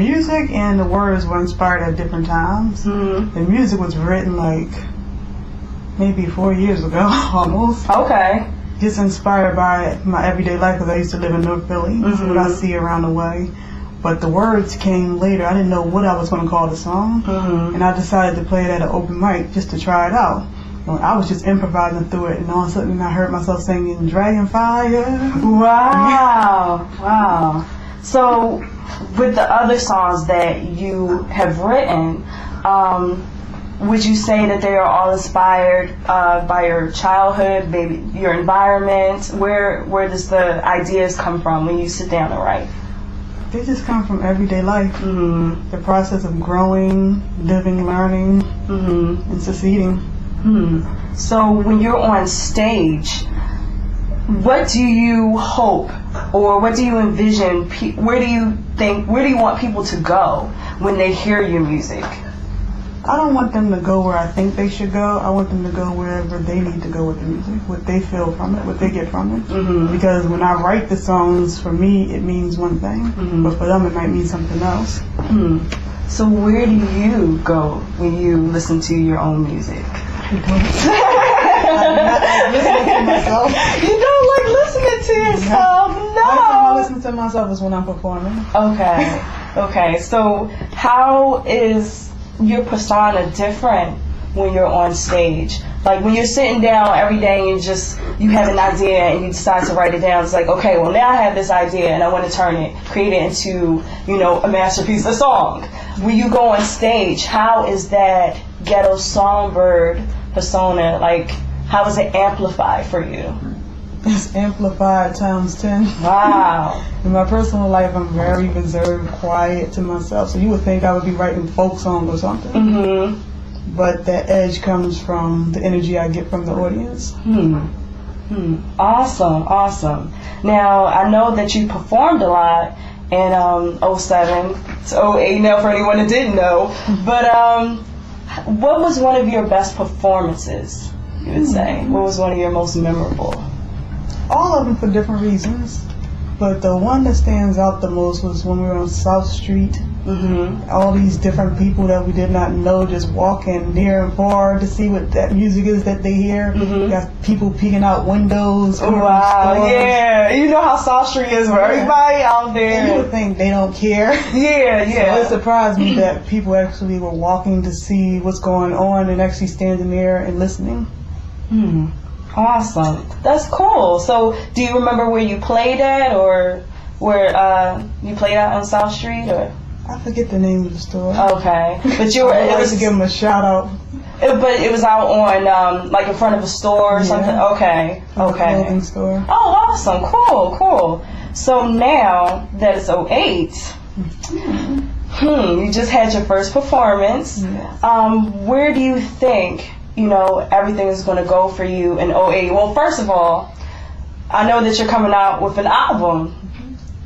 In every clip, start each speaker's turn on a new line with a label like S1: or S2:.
S1: music and the words were inspired at different times. The music was written like maybe 4 years ago, almost.
S2: Okay.
S1: Just inspired by my everyday life because I used to live in North Philly. That's what I see around the way. But the words came later. I didn't know what I was going to call the song. And I decided to play it at an open mic just to try it out. I was just improvising through it, and all of a sudden I heard myself singing Dragon Fire.
S2: Wow. Wow. So with the other songs that you have written, would you say that they are all inspired by your childhood, maybe your environment? Where does the ideas come from when you sit down to write?
S1: They just come from everyday life. The process of growing, living, learning, and succeeding.
S2: So when you're on stage, what do you hope, or what do you envision? Where do you want people to go when they hear your music?
S1: I don't want them to go where I think they should go. I want them to go wherever they need to go with the music, what they feel from it, what they get from it. Because when I write the songs, for me, it means one thing, but for them, it might mean something else.
S2: So where do you go when you listen to your own music?
S1: I'm not listening to myself.
S2: You don't like listening to yourself? No.
S1: The only time I listen to myself is when I'm performing.
S2: Okay. So how is your persona different when you're on stage? Like when you're sitting down every day and you have an idea and you decide to write it down, it's like, okay, well now I have this idea and I want to create it into, a masterpiece, a song. When you go on stage, how is that Ghetto Songbird persona, like, how is it amplified for you?
S1: It's amplified times 10.
S2: Wow.
S1: In my personal life, I'm very reserved, quiet to myself. So you would think I would be writing folk songs or something. But that edge comes from the energy I get from the audience.
S2: Awesome. Now, I know that you performed a lot in 07 to 08 now for anyone that didn't know. But what was one of your best performances, you would say? What was one of your most memorable?
S1: All of them for different reasons. But the one that stands out the most was when we were on South Street. All these different people that we did not know just walking near and far to see what that music is that they hear. Got people peeking out windows.
S2: Wow, yeah. You know how South Street is for everybody out there.
S1: And you would think they don't care.
S2: Yeah.
S1: So it surprised me that people actually were walking to see what's going on and actually standing there and listening.
S2: Awesome. That's cool. So do you remember where you played at, or where you played out on South Street, or?
S1: I forget the name of the store.
S2: Okay. But you were,
S1: I like to give them a shout out.
S2: But it was out on, like in front of a store or something? Okay.
S1: A clothing store.
S2: Oh, awesome. Cool. So now that it's 08, you just had your first performance.
S1: Yes.
S2: Where do you think, everything is going to go for you in 08? Well, first of all, I know that you're coming out with an album.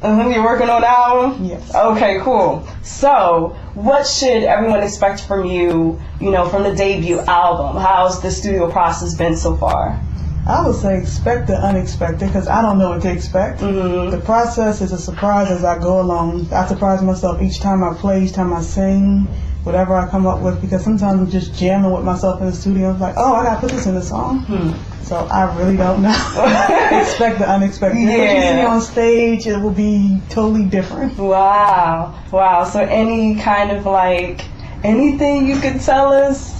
S2: You're working on an album?
S1: Yes.
S2: Okay, cool. So, what should everyone expect from you, from the debut album? How's the studio process been so far?
S1: I would say expect the unexpected, because I don't know what to expect. The process is a surprise as I go along. I surprise myself each time I play, each time I sing, whatever I come up with, because sometimes I'm just jamming with myself in the studio. I'm like, oh, I gotta put this in the song. So I really don't know. Expect the unexpected. If you see me on stage, it will be totally different.
S2: Wow. So any kind of anything you could tell us?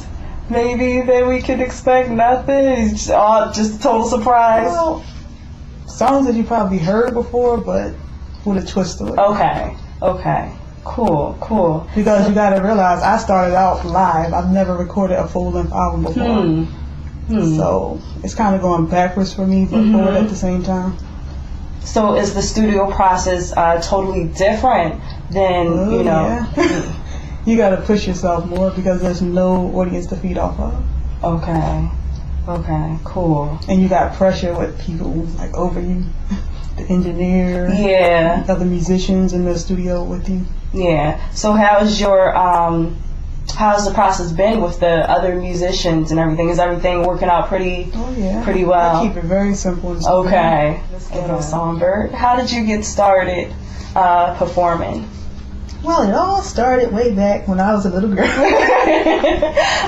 S2: Maybe that we could expect? Nothing? Just a total surprise?
S1: Well, songs that you probably heard before, but with a twist to it.
S2: Okay. Cool.
S1: Because you gotta realize, I started out live. I've never recorded a full-length album before. So it's kind of going backwards for me, but forward at the same time.
S2: So is the studio process totally different than,
S1: Yeah. You got to push yourself more because there's no audience to feed off of.
S2: Okay, cool.
S1: And you got pressure with people over you, the engineer, other musicians in the studio with you.
S2: Yeah. So how's the process been with the other musicians and everything? Is everything working out pretty well?
S1: I keep it very simple and
S2: simple. Okay. Ghetto Songbird. How did you get started performing?
S1: Well, it all started way back when I was a little girl.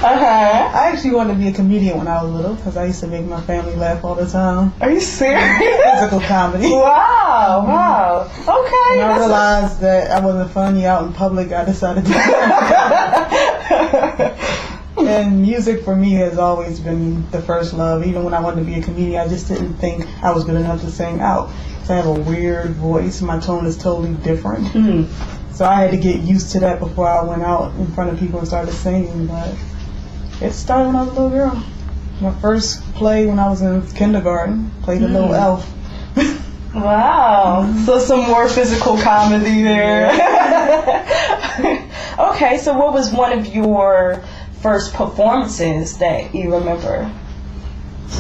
S1: I actually wanted to be a comedian when I was little because I used to make my family laugh all the time.
S2: Are you serious?
S1: Physical comedy.
S2: Wow, wow. Okay.
S1: When I realized that I wasn't funny out in public, I decided to. And music for me has always been the first love. Even when I wanted to be a comedian, I just didn't think I was good enough to sing out. So I have a weird voice. My tone is totally different.
S2: Mm-hmm.
S1: So I had to get used to that before I went out in front of people and started singing. But it started when I was a little girl. My first play when I was in kindergarten, played a little elf.
S2: Wow. So some more physical comedy there. Okay, so what was one of your first performances that you remember?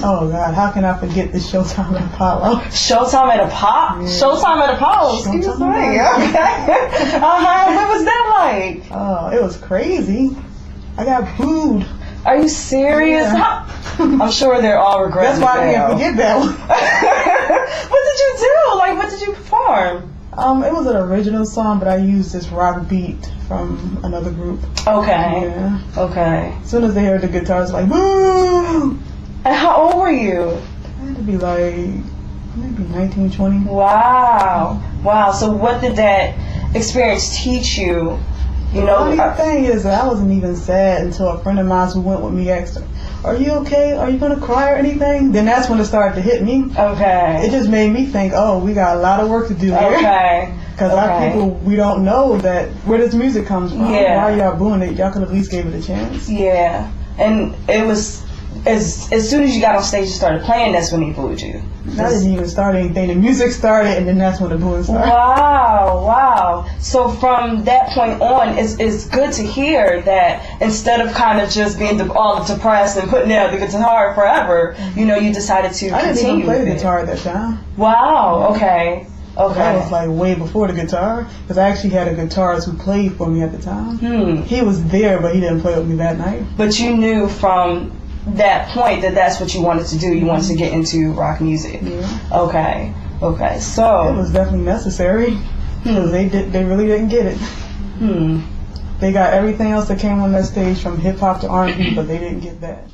S1: Oh God, how can I forget the Showtime at Apollo?
S2: Showtime at Apollo? Yeah. Showtime at Apollo, excuse me. Okay. What was that like?
S1: Oh, it was crazy. I got booed.
S2: Are you serious?
S1: Yeah.
S2: I'm sure they're all regretting.
S1: That's why I can't forget that one.
S2: What did you do? Like, what did you perform?
S1: It was an original song, but I used this rock beat from another group.
S2: Okay.
S1: Yeah.
S2: Okay.
S1: As soon as they heard the guitars, like, boo!
S2: And how old were you?
S1: I had to be like, maybe 19, 20.
S2: Wow. Wow. So what did that experience teach you? You know,
S1: the thing is that I wasn't even sad until a friend of mine who went with me asked her, "Are you okay? Are you going to cry or anything?" Then that's when it started to hit me.
S2: Okay.
S1: It just made me think, oh, we got a lot of work to do here.
S2: Okay.
S1: Because our people, we don't know that where this music comes from.
S2: Yeah.
S1: Why are y'all booing it? Y'all could at least give it a chance.
S2: Yeah. And it was, as soon as you got on stage and started playing, that's when he booed you.
S1: I didn't even start anything. The music started, and then that's when the booing started.
S2: Wow, wow. So from that point on, it's good to hear that instead of kind of just being all depressed and putting down the guitar forever, you know, you decided to
S1: I
S2: continue.
S1: didn't even play the guitar at that time.
S2: Wow, okay. Okay.
S1: That was like way before the guitar, because I actually had a guitarist who played for me at the time. He was there, but he didn't play with me that night.
S2: But you knew from that point that that's what you wanted to do. You wanted to get into rock music.
S1: Yeah.
S2: Okay. Okay. So
S1: it was definitely necessary because they really didn't get it. They got everything else that came on that stage from hip hop to R&B, but they didn't get that.